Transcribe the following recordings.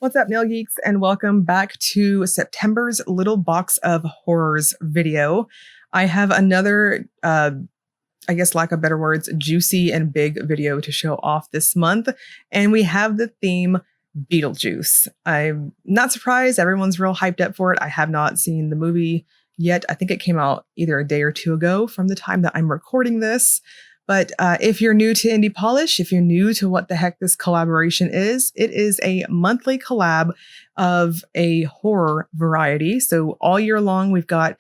What's up, Nail Geeks, and welcome back to September's Little Box of Horrors video. I have another, I guess lack of better words, juicy and big video to show off this month, and we have the theme Beetlejuice. I'm not surprised, everyone's real hyped up for it. I have not seen the movie yet. I think it came out either a day or two ago from the time that I'm recording this. But if you're new to Indie Polish, if you're new to what the heck this collaboration is, it is a monthly collab of a horror variety. So all year long, we've got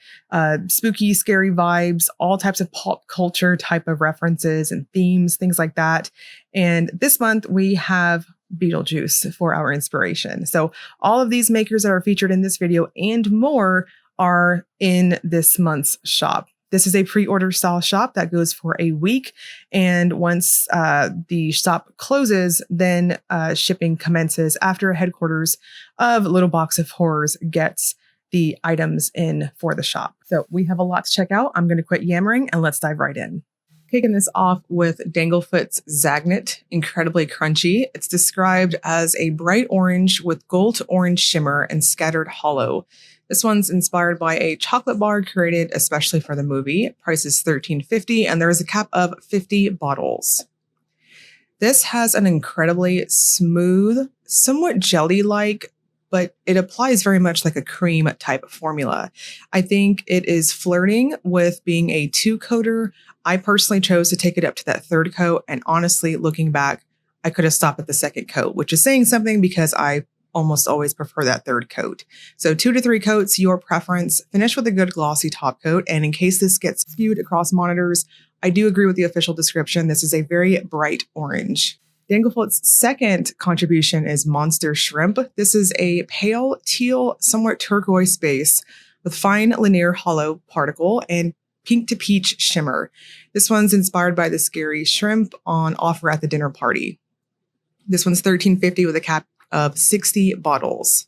spooky, scary vibes, all types of pop culture type of references and themes, things like that. And this month we have Beetlejuice for our inspiration. So all of these makers that are featured in this video and more are in this month's shop. This is a pre-order style shop that goes for a week. And once the shop closes, then shipping commences after headquarters of Little Box of Horrors gets the items in for the shop. So we have a lot to check out. I'm going to quit yammering and let's dive right in. Kicking this off with Danglefoot's Zagnut, incredibly crunchy. It's described as a bright orange with gold to orange shimmer and scattered hollow. This one's inspired by a chocolate bar created especially for the movie. Price is $13.50 and there is a cap of 50 bottles. This has an incredibly smooth, somewhat jelly-like, but it applies very much like a cream type of formula. I think it is flirting with being a two-coater. I personally chose to take it up to that third coat, and honestly, looking back, I could have stopped at the second coat, which is saying something because I almost always prefer that third coat. So 2 to 3 coats, your preference. Finish with a good glossy top coat. And in case this gets skewed across monitors, I do agree with the official description. This is a very bright orange. Danglefoot's second contribution is Monster Shrimp. This is a pale teal, somewhat turquoise base with fine linear hollow particle and pink to peach shimmer. This one's inspired by the scary shrimp on offer at the dinner party. This one's $13.50 with a cap of 60 bottles.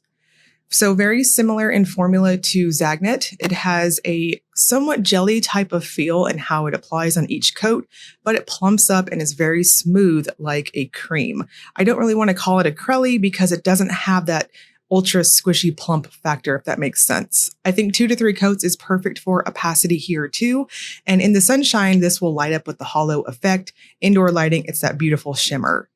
So very similar in formula to Zagnut. It has a somewhat jelly type of feel in how it applies on each coat, but it plumps up and is very smooth like a cream. I don't really want to call it a crelly because it doesn't have that ultra squishy plump factor, if that makes sense. I think 2 to 3 coats is perfect for opacity here too. And in the sunshine, this will light up with the hollow effect. Indoor lighting, it's that beautiful shimmer.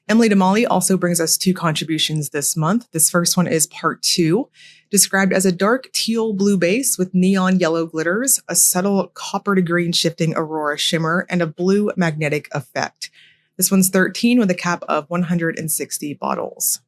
Emily DeMolly also brings us 2 contributions this month. This first one is part 2, described as a dark teal blue base with neon yellow glitters, a subtle copper to green shifting aurora shimmer, and a blue magnetic effect. This one's $13 with a cap of 160 bottles.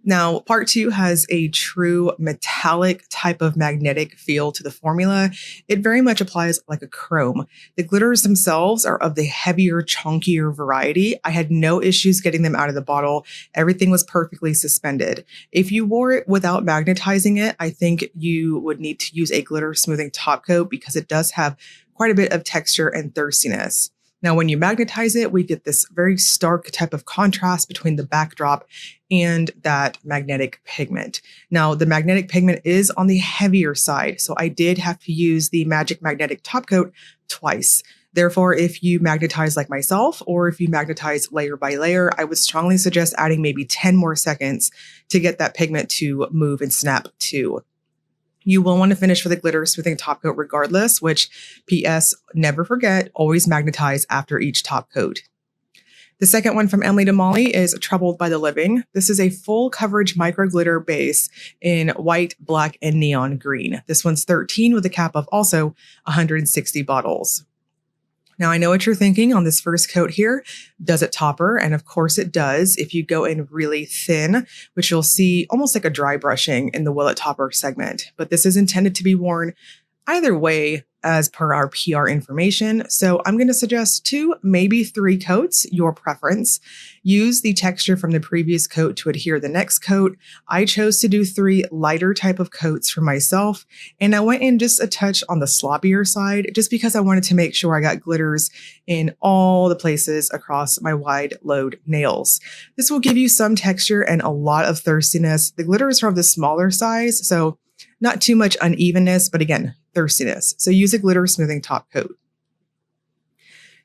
Now, part 2 has a true metallic type of magnetic feel to the formula. It very much applies like a chrome. The glitters themselves are of the heavier, chunkier variety. I had no issues getting them out of the bottle. Everything was perfectly suspended. If you wore it without magnetizing it, I think you would need to use a glitter smoothing top coat because it does have quite a bit of texture and thirstiness. Now, when you magnetize it, we get this very stark type of contrast between the backdrop and that magnetic pigment. Now, the magnetic pigment is on the heavier side, so I did have to use the Magic Magnetic Top Coat twice. Therefore, if you magnetize like myself, or if you magnetize layer by layer, I would strongly suggest adding maybe 10 more seconds to get that pigment to move and snap too. You will want to finish with a glitter smoothing top coat regardless, which PS, never forget, always magnetize after each top coat. The second one from Emily DeMolly is Troubled by the Living. This is a full coverage micro glitter base in white, black, and neon green. This one's $13 with a cap of also 160 bottles. Now, I know what you're thinking on this first coat here. Does it topper? And of course it does. If you go in really thin, which you'll see almost like a dry brushing in the Will It Topper segment. But this is intended to be worn either way as per our PR information. So I'm going to suggest 2, maybe 3 coats, your preference. Use the texture from the previous coat to adhere the next coat. I chose to do 3 lighter type of coats for myself. And I went in just a touch on the sloppier side, just because I wanted to make sure I got glitters in all the places across my wide load nails. This will give you some texture and a lot of thirstiness. The glitters are of the smaller size, so not too much unevenness, but again, thirstiness. So use a glitter smoothing top coat.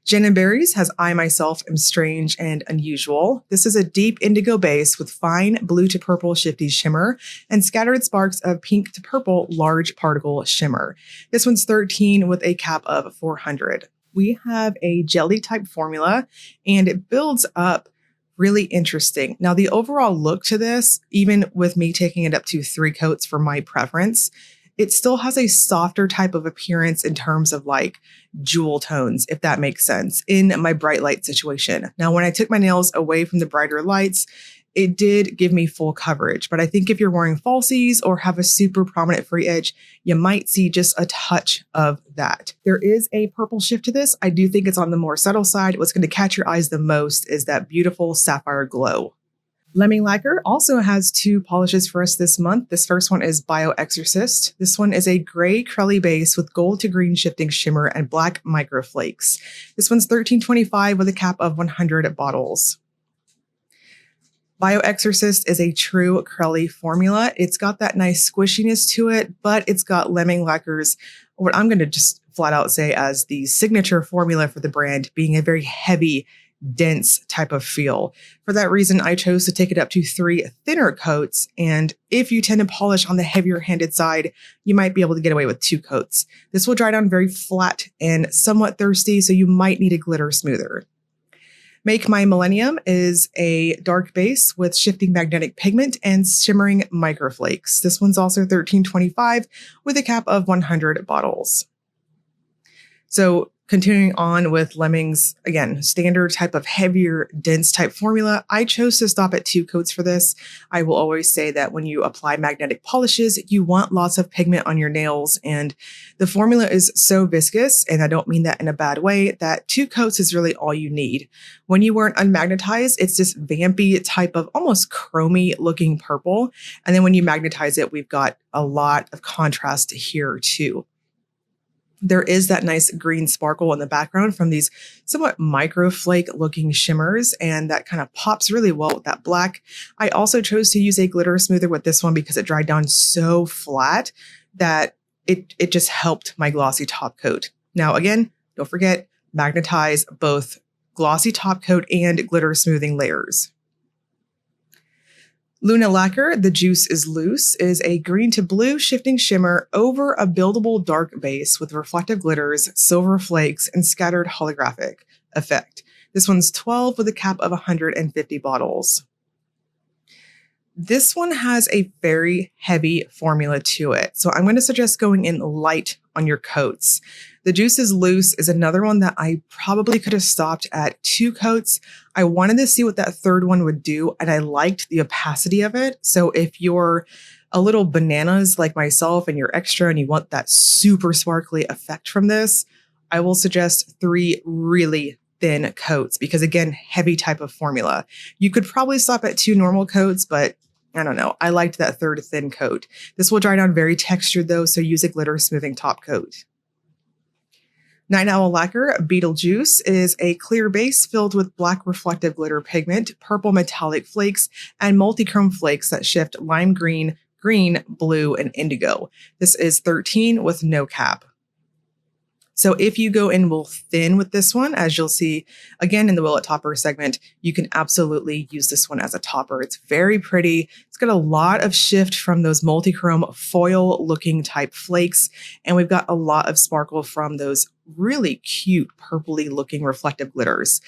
Gin and Berries has I Myself Am Strange and Unusual. This is a deep indigo base with fine blue to purple shifty shimmer and scattered sparks of pink to purple large particle shimmer. This one's 13 with a cap of 400. We have a jelly type formula and it builds up really interesting. Now the overall look to this, even with me taking it up to 3 coats for my preference, it still has a softer type of appearance in terms of like jewel tones, if that makes sense, in my bright light situation. Now, when I took my nails away from the brighter lights, it did give me full coverage. But I think if you're wearing falsies or have a super prominent free edge, you might see just a touch of that. There is a purple shift to this. I do think it's on the more subtle side. What's going to catch your eyes the most is that beautiful sapphire glow. Lemming Lacquer also has 2 polishes for us this month. This first one is Bio-Exorcist. This one is a gray crelly base with gold to green shifting shimmer and black microflakes. This one's $13.25 with a cap of 100 bottles. Bio-Exorcist is a true crelly formula. It's got that nice squishiness to it, but it's got Lemming Lacquer's, what I'm going to just flat out say as the signature formula for the brand, being a very heavy, dense type of feel. For that reason, I chose to take it up to 3 thinner coats. And if you tend to polish on the heavier handed side, you might be able to get away with 2 coats. This will dry down very flat and somewhat thirsty, so you might need a glitter smoother. Make My Millennium is a dark base with shifting magnetic pigment and shimmering microflakes. This one's also $13.25 with a cap of 100 bottles. So continuing on with Lemming's, again, standard type of heavier, dense type formula, I chose to stop at 2 coats for this. I will always say that when you apply magnetic polishes, you want lots of pigment on your nails, and the formula is so viscous, and I don't mean that in a bad way, that 2 coats is really all you need. When you wear it unmagnetized, it's this vampy type of almost chromy looking purple, and then when you magnetize it, we've got a lot of contrast here too. There is that nice green sparkle in the background from these somewhat microflake looking shimmers, and that kind of pops really well with that black. I also chose to use a glitter smoother with this one because it dried down so flat that it just helped my glossy top coat. Now, again, don't forget, magnetize both glossy top coat and glitter smoothing layers. Luna Lacquer, The Juice is Loose, is a green to blue shifting shimmer over a buildable dark base with reflective glitters, silver flakes, and scattered holographic effect. This one's 12 with a cap of 150 bottles. This one has a very heavy formula to it, so I'm going to suggest going in light on your coats. The Juice is Loose is another one that I probably could have stopped at 2 coats. I wanted to see what that third one would do, and I liked the opacity of it. So if you're a little bananas like myself and you're extra and you want that super sparkly effect from this, I will suggest 3 really thin coats because, again, heavy type of formula. You could probably stop at 2 normal coats, but I don't know. I liked that third thin coat. This will dry down very textured though, so use a glitter smoothing top coat. Night Owl Lacquer Beetlejuice is a clear base filled with black reflective glitter pigment, purple metallic flakes, and multi-chrome flakes that shift lime green, green, blue, and indigo. This is 13 with no cap. So if you go in real thin with this one, as you'll see again in the Will It Topper segment, you can absolutely use this one as a topper. It's very pretty. It's got a lot of shift from those multi-chrome foil looking type flakes. And we've got a lot of sparkle from those really cute purpley looking reflective glitters.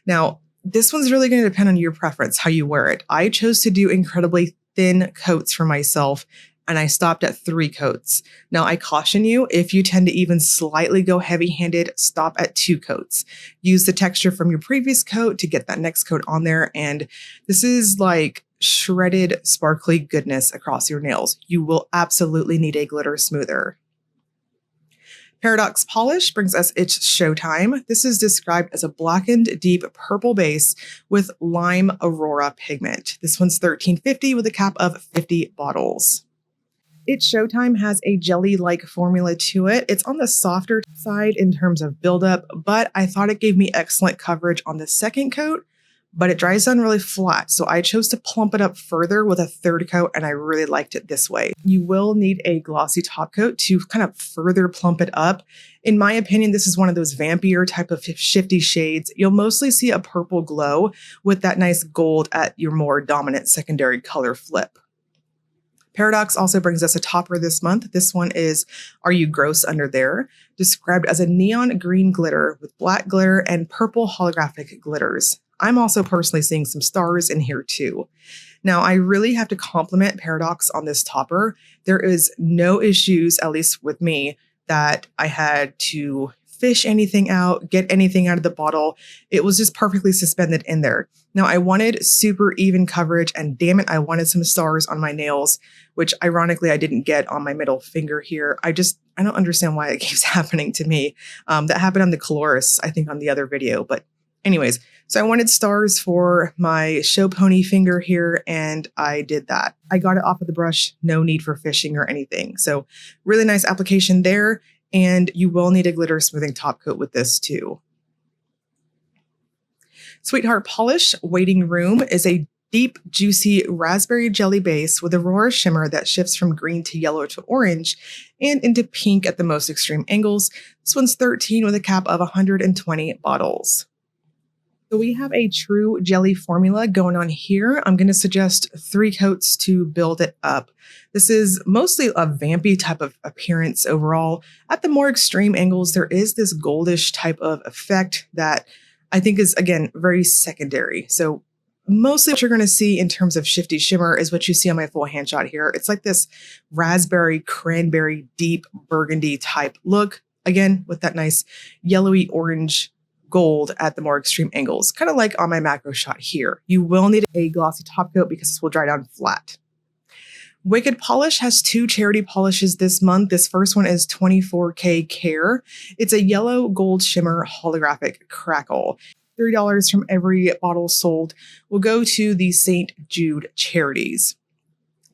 Now, this one's really going to depend on your preference, how you wear it. I chose to do incredibly thin coats for myself, and I stopped at 3 coats. Now, I caution you, if you tend to even slightly go heavy-handed, stop at 2 coats. Use the texture from your previous coat to get that next coat on there, and this is like shredded, sparkly goodness across your nails. You will absolutely need a glitter smoother. Paradox Polish brings us its Showtime. This is described as a blackened, deep purple base with lime aurora pigment. This one's $13.50 with a cap of 50 bottles. Its Showtime has a jelly-like formula to it. It's on the softer side in terms of buildup, but I thought it gave me excellent coverage on the second coat, but it dries down really flat. So I chose to plump it up further with a third coat, and I really liked it this way. You will need a glossy top coat to kind of further plump it up. In my opinion, this is one of those vampier type of shifty shades. You'll mostly see a purple glow with that nice gold at your more dominant secondary color flip. Paradox also brings us a topper this month. This one is Are You Gross Under There? Described as a neon green glitter with black glitter and purple holographic glitters. I'm also personally seeing some stars in here too. Now, I really have to compliment Paradox on this topper. There is no issues, at least with me, that I had to fish anything out, get anything out of the bottle. It was just perfectly suspended in there. Now, I wanted super even coverage, and damn it, I wanted some stars on my nails, which ironically I didn't get on my middle finger here. I don't understand why it keeps happening to me. That happened on the Coloris, I think on the other video, but anyways, so I wanted stars for my show pony finger here, and I did that. I got it off of the brush, no need for fishing or anything. So really nice application there, and you will need a glitter smoothing top coat with this too. Sweetheart Polish Waiting Room is a deep, juicy raspberry jelly base with aurora shimmer that shifts from green to yellow to orange and into pink at the most extreme angles. This one's 13 with a cap of 120 bottles. So we have a true jelly formula going on here. I'm going to suggest 3 coats to build it up. This is mostly a vampy type of appearance overall. At the more extreme angles, there is this goldish type of effect that I think is, again, very secondary. So mostly what you're going to see in terms of shifty shimmer is what you see on my full hand shot here. It's like this raspberry, cranberry, deep burgundy type look, again, with that nice yellowy orange gold at the more extreme angles, kind of like on my macro shot here. You will need a glossy top coat because this will dry down flat. Wicked Polish has 2 charity polishes this month. This first one is 24K Care. It's a yellow gold shimmer holographic crackle. $3 from every bottle sold will go to the St. Jude charities.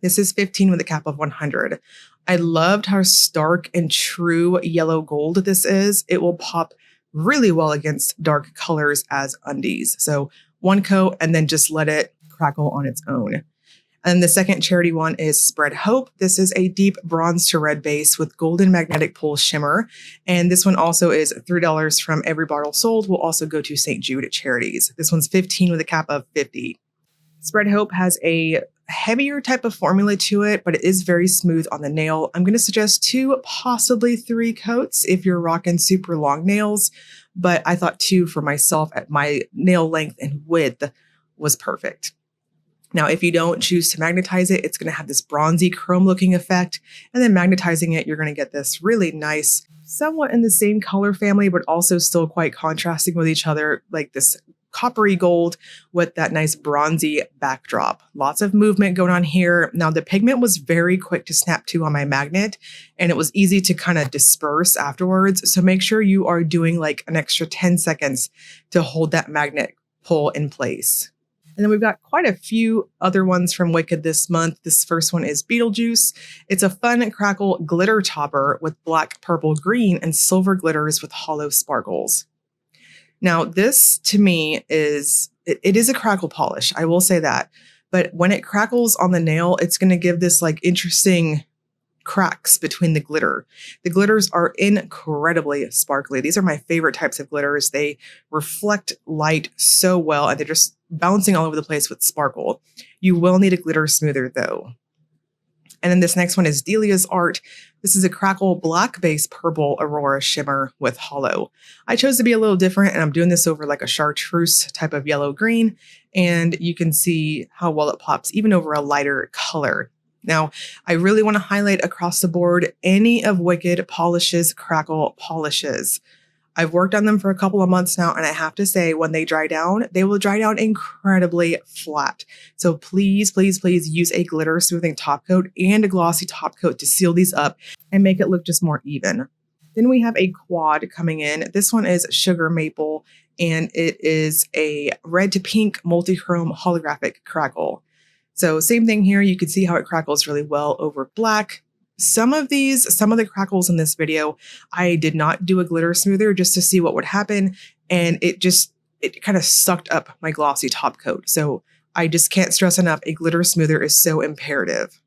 This is 15 with a cap of 100. I loved how stark and true yellow gold this is. It will pop really well against dark colors as undies. So 1 coat and then just let it crackle on its own. And the second charity one is Spread Hope. This is a deep bronze to red base with golden magnetic pole shimmer. And this one also is $3 from every bottle sold will also go to St. Jude charities. This one's 15 with a cap of 50. Spread Hope has a heavier type of formula to it, but it is very smooth on the nail. I'm going to suggest 2, possibly 3 coats if you're rocking super long nails, but I thought 2 for myself at my nail length and width was perfect. Now, if you don't choose to magnetize it, it's going to have this bronzy chrome looking effect. And then magnetizing it, you're going to get this really nice, somewhat in the same color family, but also still quite contrasting with each other, like this coppery gold with that nice bronzy backdrop. Lots of movement going on here. Now, the pigment was very quick to snap to on my magnet, and it was easy to kind of disperse afterwards. So make sure you are doing like an extra 10 seconds to hold that magnet pull in place. And then we've got quite a few other ones from Wicked this month. This first one is Beetlejuice. It's a fun crackle glitter topper with black, purple, green, and silver glitters with hollow sparkles. Now, this to me is, it is a crackle polish. I will say that. But when it crackles on the nail, it's going to give this like interesting cracks between the glitter. The glitters are incredibly sparkly. These are my favorite types of glitters. They reflect light so well, and they're just bouncing all over the place with sparkle. You will need a glitter smoother though. And then this next one is Delias Art. This is a crackle black base purple aurora shimmer with hollow. I chose to be a little different, and I'm doing this over like a chartreuse type of yellow green, and you can see how well it pops even over a lighter color. Now, I really want to highlight across the board any of Wicked Polish's crackle polishes. I've worked on them for a couple of months now, and I have to say, when they dry down, they will dry down incredibly flat. So please, please, please use a glitter smoothing top coat and a glossy top coat to seal these up and make it look just more even. Then we have a quad coming in. This one is Sugar Maple, and it is a red to pink multi-chrome holographic crackle. So same thing here. You can see how it crackles really well over black. Some of the crackles in this video, I did not do a glitter smoother just to see what would happen. And it it kind of sucked up my glossy top coat. So I just can't stress enough, a glitter smoother is so imperative.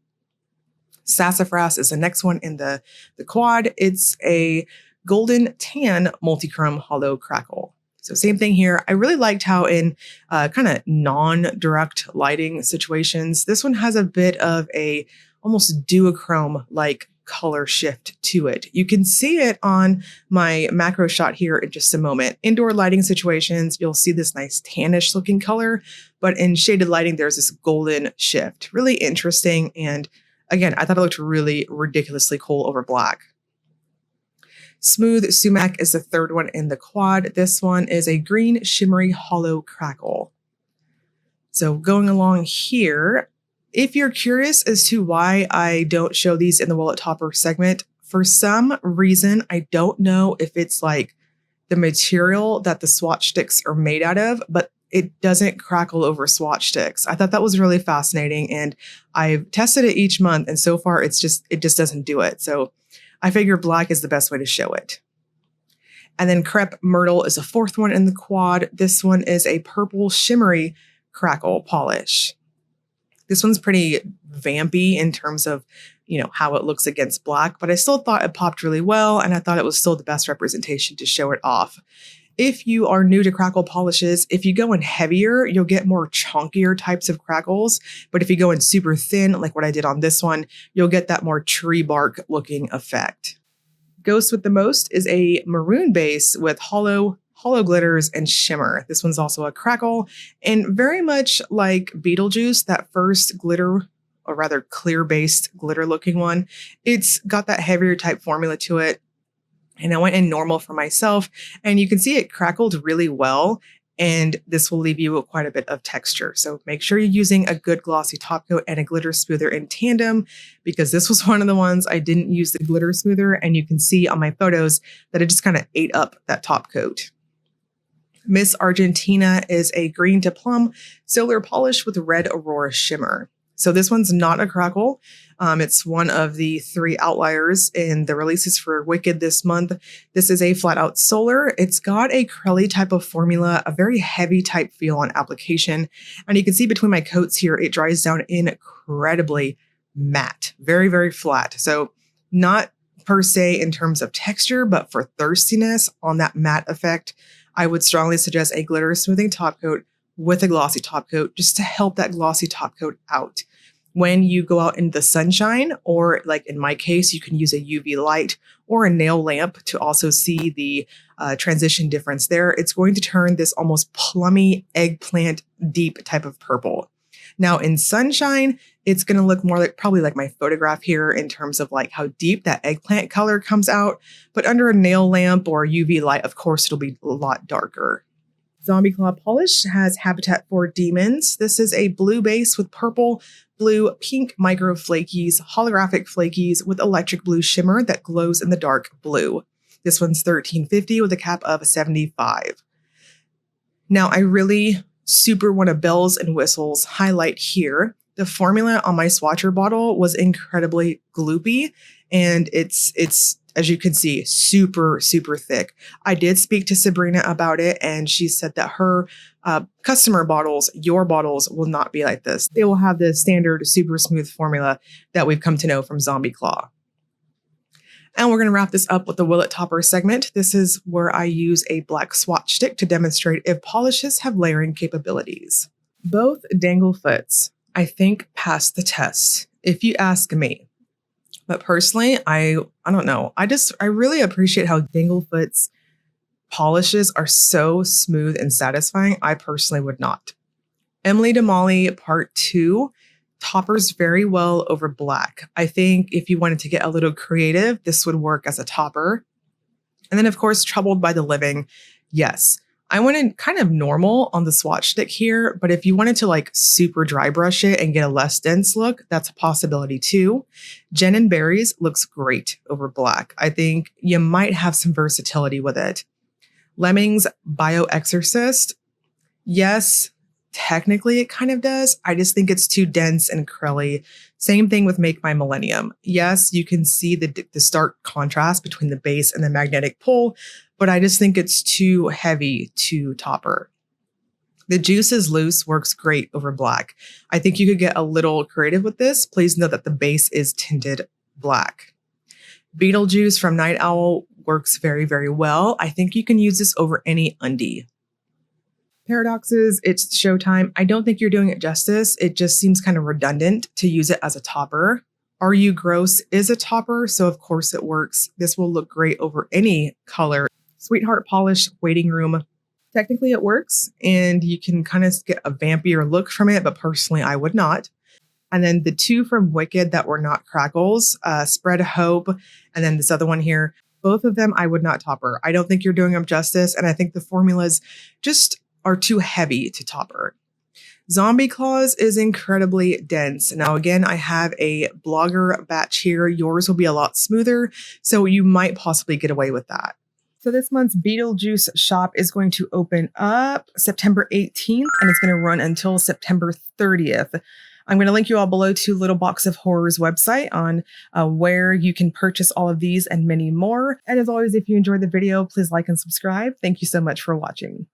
Sassafrass is the next one in the quad. It's a golden tan multichrome hollow crackle. So same thing here. I really liked how in kind of non-direct lighting situations, this one has a bit of a almost duochrome-like color shift to it. You can see it on my macro shot here in just a moment. Indoor lighting situations, you'll see this nice tannish looking color, but in shaded lighting, there's this golden shift. Really interesting. And again, I thought it looked really ridiculously cool over black. Smooth Sumac is the third one in the quad. This one is a green shimmery hollow crackle. So going along here, if you're curious as to why I don't show these in the wallet topper segment, for some reason, I don't know if it's like the material that the swatch sticks are made out of, but it doesn't crackle over swatch sticks. I thought that was really fascinating, and I've tested it each month, and so far it just doesn't do it. So I figure black is the best way to show it. And then Crepe Myrtle is the fourth one in the quad. This one is a purple shimmery crackle polish. This one's pretty vampy in terms of, how it looks against black, but I still thought it popped really well, and I thought it was still the best representation to show it off. If you are new to crackle polishes, if you go in heavier, you'll get more chunkier types of crackles. But if you go in super thin, like what I did on this one, you'll get that more tree bark looking effect. Ghost with the most is a maroon base with hollow glitters and shimmer. This one's also a crackle, and very much like Beetlejuice, that first glitter, or rather clear based glitter looking one, it's got that heavier type formula to it. And I went in normal for myself, and you can see it crackled really well, and this will leave you with quite a bit of texture. So make sure you're using a good glossy top coat and a glitter smoother in tandem, because this was one of the ones I didn't use the glitter smoother, and you can see on my photos that it just kind of ate up that top coat. Miss Argentina is a green to plum solar polish with red aurora shimmer. So this one's not a crackle. It's one of the 3 outliers in the releases for Wicked this month. This is a flat out solar. It's got a curly type of formula, a very heavy type feel on application. And you can see between my coats here, it dries down incredibly matte, very, very flat. So not per se in terms of texture, but for thirstiness on that matte effect, I would strongly suggest a glitter smoothing top coat with a glossy top coat, just to help that glossy top coat out. When you go out in the sunshine, or like in my case, you can use a UV light or a nail lamp to also see the transition difference there. It's going to turn this almost plummy eggplant deep type of purple. Now in sunshine, it's going to look more like probably like my photograph here in terms of like how deep that eggplant color comes out. But under a nail lamp or UV light, of course, it'll be a lot darker. Zombie Claw Polish has Habitat for Demons. This is a blue base with purple, blue, pink micro flakies, holographic flakies with electric blue shimmer that glows in the dark blue. This one's $13.50 with a cap of $75. Now, I really super want to bells and whistles highlight here. The formula on my swatcher bottle was incredibly gloopy, and it's as you can see, super, super thick. I did speak to Sabrina about it, and she said that her customer bottles, your bottles, will not be like this. They will have the standard super smooth formula that we've come to know from Zombie Claw. And we're going to wrap this up with the Willet Topper segment. This is where I use a black swatch stick to demonstrate if polishes have layering capabilities. Both Danglefoots, I think, passed the test, if you ask me. But personally, I don't know. I really appreciate how Danglefoot's polishes are so smooth and satisfying. I personally would not. Emily DeMolly Part 2 toppers very well over black. I think if you wanted to get a little creative, this would work as a topper. And then, of course, Troubled by the Living. Yes, I went in kind of normal on the swatch stick here, but if you wanted to like super dry brush it and get a less dense look, that's a possibility too. Jen and Berries looks great over black. I think you might have some versatility with it. Lemming's Bio-Exorcist. Yes, technically it kind of does. I just think it's too dense and curly. Same thing with Make My Millennium. Yes, you can see the stark contrast between the base and the magnetic pull, but I just think it's too heavy to topper. The Juice is Loose works great over black. I think you could get a little creative with this. Please note that the base is tinted black. Beetlejuice from Night Owl works very, very well. I think you can use this over any undie. Paradoxes, it's Showtime. I don't think you're doing it justice. It just seems kind of redundant to use it as a topper. Are You Gross is a topper, so of course it works. This will look great over any color. Sweetheart Polish Waiting Room. Technically it works, and you can kind of get a vampier look from it, but personally I would not. And then the two from Wicked that were not crackles, Spread Hope, and then this other one here, both of them I would not topper. I don't think you're doing them justice, and I think the formulas just are too heavy to topper. Zombie Claws is incredibly dense. Now, again, I have a blogger batch here. Yours will be a lot smoother, so you might possibly get away with that. So this month's Beetlejuice shop is going to open up September 18th, and it's going to run until September 30th. I'm going to link you all below to Little Box of Horrors website on where you can purchase all of these and many more. And as always, if you enjoyed the video, please like and subscribe. Thank you so much for watching.